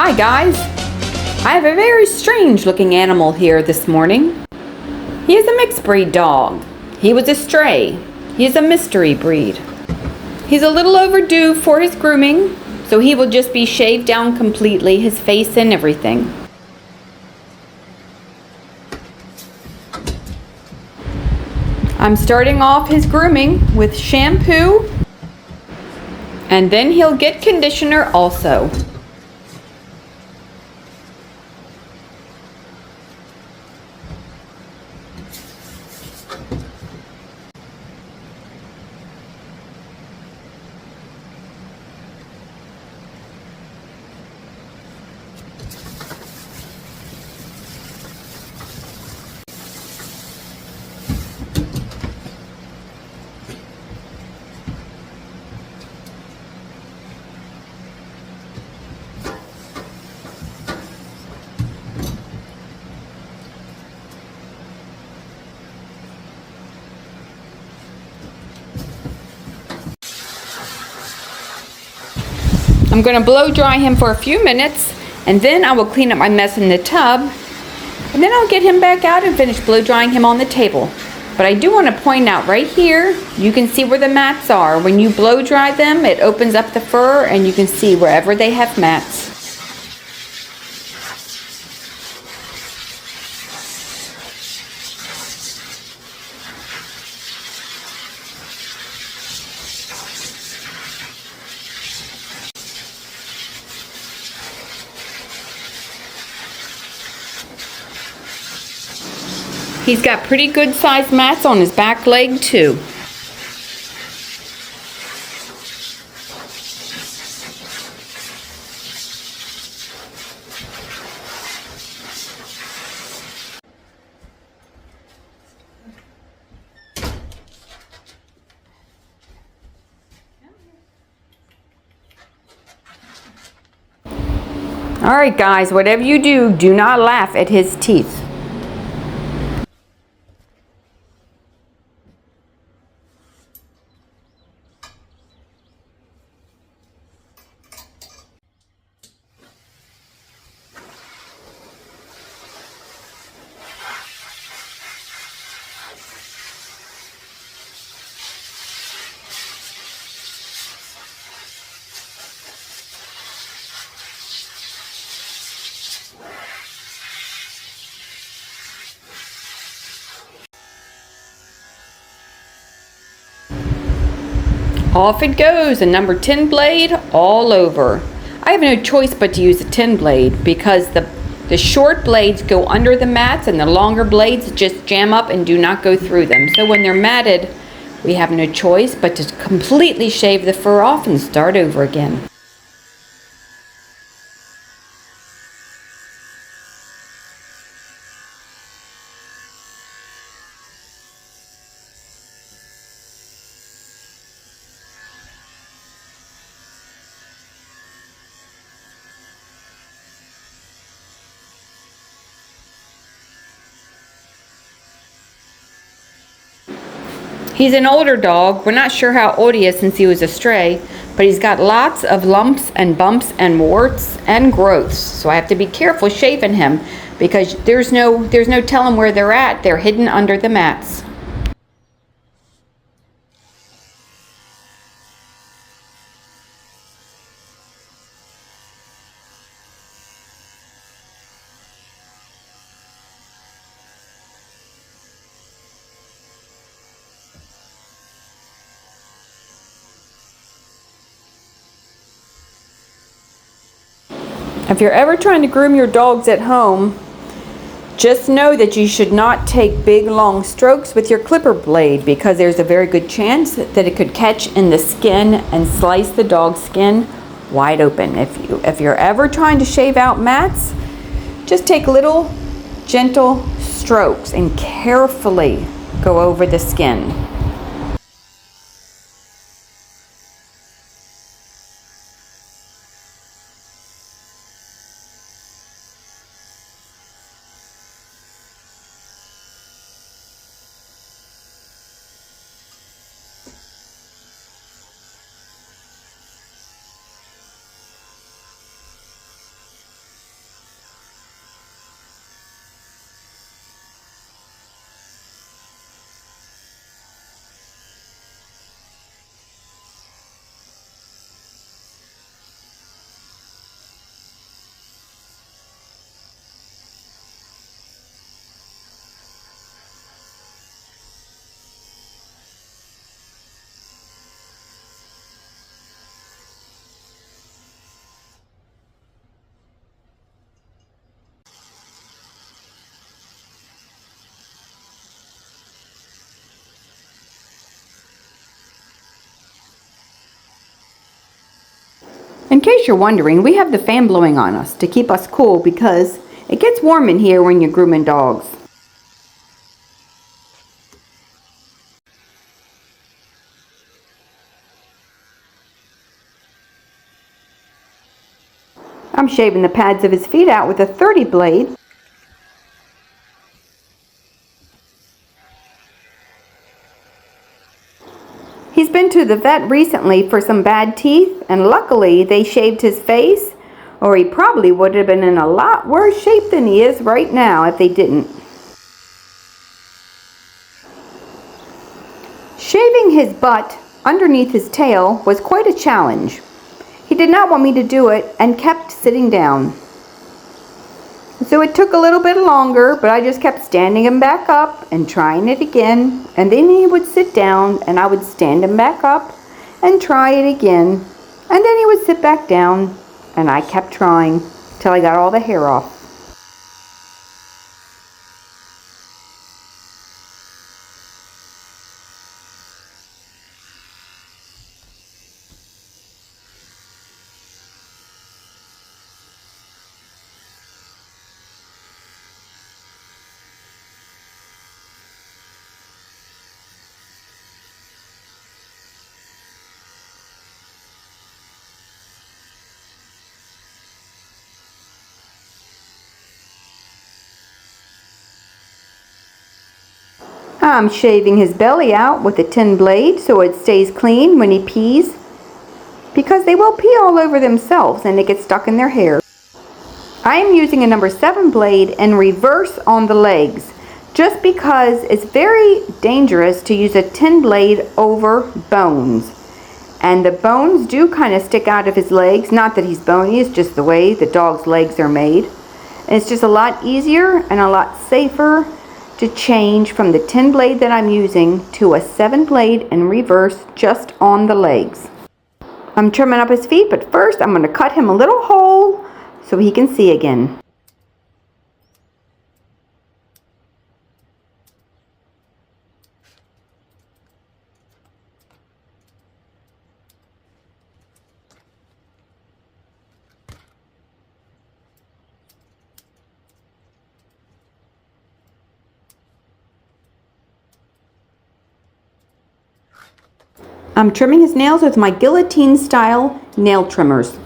Hi guys! I have a very strange looking animal here this morning. He is a mixed breed dog. He was a stray. He is a mystery breed. He's a little overdue for his grooming, so he will just be shaved down completely, his face and everything. I'm starting off his grooming with shampoo, and then he'll get conditioner also. I'm going to blow dry him for a few minutes, and then I will clean up my mess in the tub, and then I'll get him back out and finish blow drying him on the table. But I do want to point out right here, you can see where the mats are. When you blow dry them, it opens up the fur, and you can see wherever they have mats. He's got pretty good sized mats on his back leg too. Alright guys, whatever you do, do not laugh at his teeth. Off it goes, a number 10 blade all over. I have no choice but to use a 10 blade because the short blades go under the mats and the longer blades just jam up and do not go through them. So when they're matted, we have no choice but to completely shave the fur off and start over again. He's an older dog. We're not sure how old he is since he was a stray, but he's got lots of lumps and bumps and warts and growths. So I have to be careful shaving him because there's no telling where they're at. They're hidden under the mats. If you're ever trying to groom your dogs at home, just know that you should not take big long strokes with your clipper blade because there's a very good chance that it could catch in the skin and slice the dog's skin wide open. If you're ever trying to shave out mats, just take little gentle strokes and carefully go over the skin. In case you're wondering, we have the fan blowing on us to keep us cool because it gets warm in here when you're grooming dogs. I'm shaving the pads of his feet out with a 30 blade. He's been to the vet recently for some bad teeth, and luckily they shaved his face, or he probably would have been in a lot worse shape than he is right now if they didn't. Shaving his butt underneath his tail was quite a challenge. He did not want me to do it and kept sitting down. So it took a little bit longer, but I just kept standing him back up and trying it again. And then he would sit down and I would stand him back up and try it again. And then he would sit back down and I kept trying till I got all the hair off. I'm shaving his belly out with a 10 blade so it stays clean when he pees, because they will pee all over themselves and it gets stuck in their hair. I am using a number 7 blade in reverse on the legs, just because it's very dangerous to use a 10 blade over bones. And the bones do kind of stick out of his legs. Not that he's bony, it's just the way the dog's legs are made. And it's just a lot easier and a lot safer to change from the 10 blade that I'm using to a 7 blade in reverse just on the legs. I'm trimming up his feet, but first I'm going to cut him a little hole so he can see again. I'm trimming his nails with my guillotine style nail trimmers.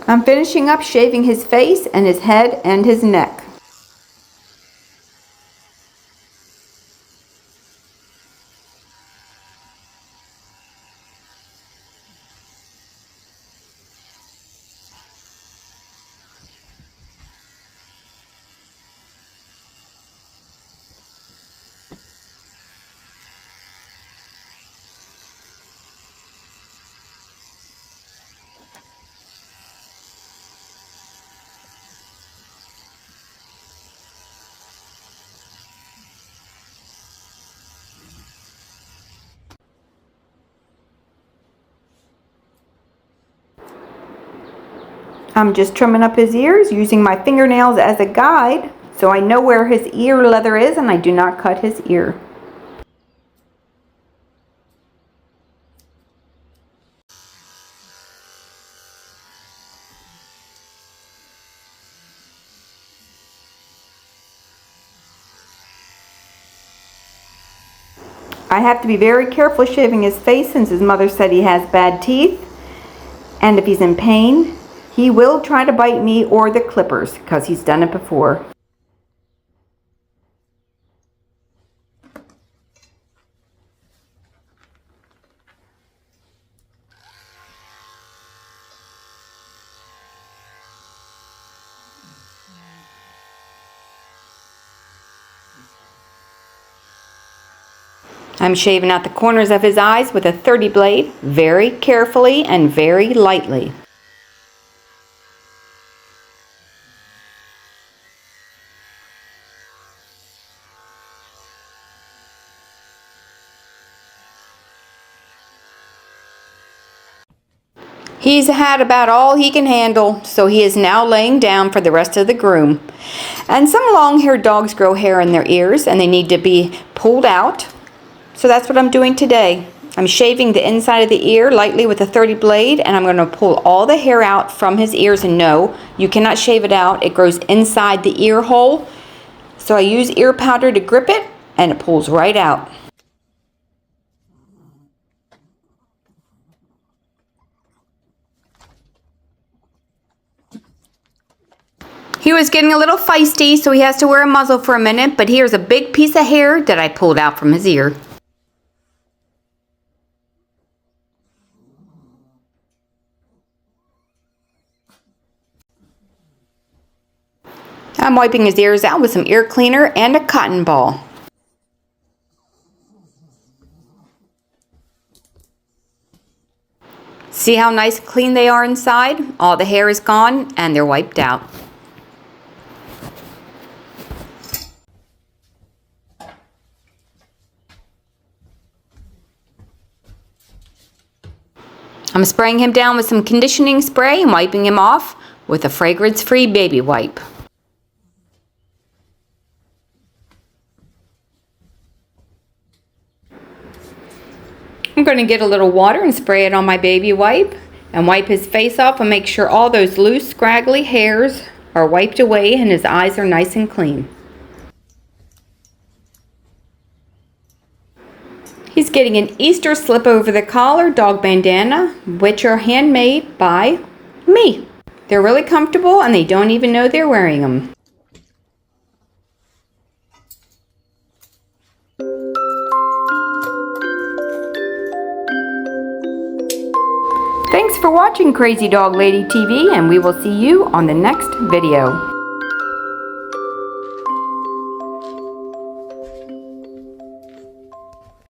I'm finishing up shaving his face and his head and his neck. I'm just trimming up his ears using my fingernails as a guide so I know where his ear leather is and I do not cut his ear. I have to be very careful shaving his face since his mother said he has bad teeth, and if he's in pain, he will try to bite me or the clippers because he's done it before. I'm shaving out the corners of his eyes with a 30 blade, very carefully and very lightly. He's had about all he can handle, so he is now laying down for the rest of the groom. And some long-haired dogs grow hair in their ears and they need to be pulled out. So that's what I'm doing today. I'm shaving the inside of the ear lightly with a 30 blade, and I'm going to pull all the hair out from his ears. And no, you cannot shave it out. It grows inside the ear hole. So I use ear powder to grip it, and it pulls right out. He was getting a little feisty, so he has to wear a muzzle for a minute, but here's a big piece of hair that I pulled out from his ear. I'm wiping his ears out with some ear cleaner and a cotton ball. See how nice and clean they are inside? All the hair is gone and they're wiped out. I'm spraying him down with some conditioning spray and wiping him off with a fragrance-free baby wipe. I'm going to get a little water and spray it on my baby wipe and wipe his face off and make sure all those loose, scraggly hairs are wiped away and his eyes are nice and clean. He's getting an Easter slip over the collar dog bandana, which are handmade by me. They're really comfortable and they don't even know they're wearing them. Thanks for watching Crazy Dog Lady TV, and we will see you on the next video.